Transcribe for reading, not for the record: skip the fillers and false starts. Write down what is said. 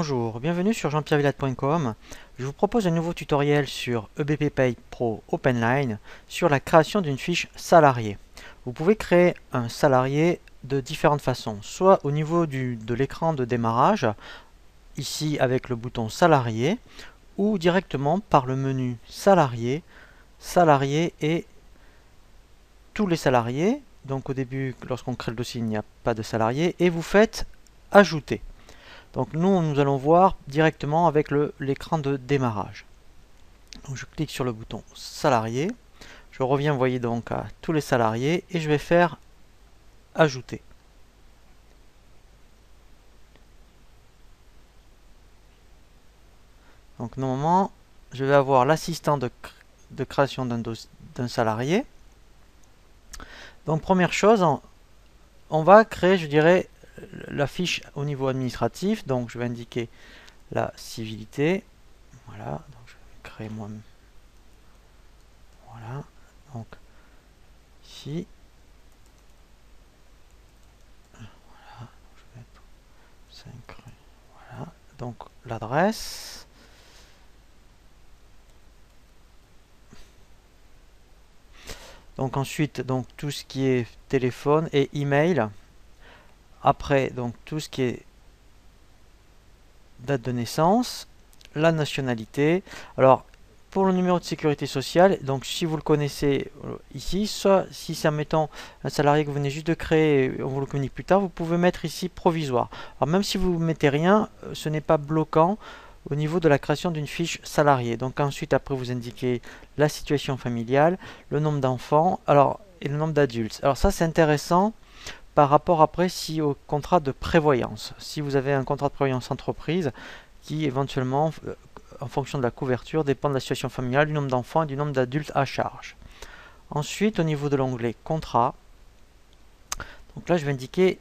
Bonjour, bienvenue sur jean-pierre-villade.com. Je vous propose un nouveau tutoriel sur EBP Pay Pro OpenLine sur la création d'une fiche salarié. Vous pouvez créer un salarié de différentes façons, soit au niveau de l'écran de démarrage, ici avec le bouton salarié, ou directement par le menu salarié, salarié et tous les salariés. Donc au début, lorsqu'on crée le dossier, il n'y a pas de salarié, et vous faites ajouter. Donc nous allons voir directement avec l'écran de démarrage. Donc je clique sur le bouton salarié. Je reviens, vous voyez, donc à tous les salariés et je vais faire ajouter. Donc normalement, je vais avoir l'assistant de création d'un salarié. Donc première chose, on va créer, je dirais, la fiche au niveau administratif. Donc je vais indiquer la civilité. Voilà, donc je vais créer moi. Voilà, donc ici. Voilà, je vais mettre 5 rue. Voilà, donc l'adresse. Donc ensuite, donc tout ce qui est téléphone et email. Après, donc tout ce qui est date de naissance, la nationalité. Alors, pour le numéro de sécurité sociale, donc si vous le connaissez ici, soit si c'est admettons un salarié que vous venez juste de créer et on vous le communique plus tard, vous pouvez mettre ici provisoire. Alors même si vous ne mettez rien, ce n'est pas bloquant au niveau de la création d'une fiche salariée. Donc ensuite, après, vous indiquez la situation familiale, le nombre d'enfants, alors et le nombre d'adultes. Alors ça, c'est intéressant par rapport après si au contrat de prévoyance. Si vous avez un contrat de prévoyance entreprise qui éventuellement, en fonction de la couverture, dépend de la situation familiale, du nombre d'enfants et du nombre d'adultes à charge. Ensuite, au niveau de l'onglet contrat, donc là je vais indiquer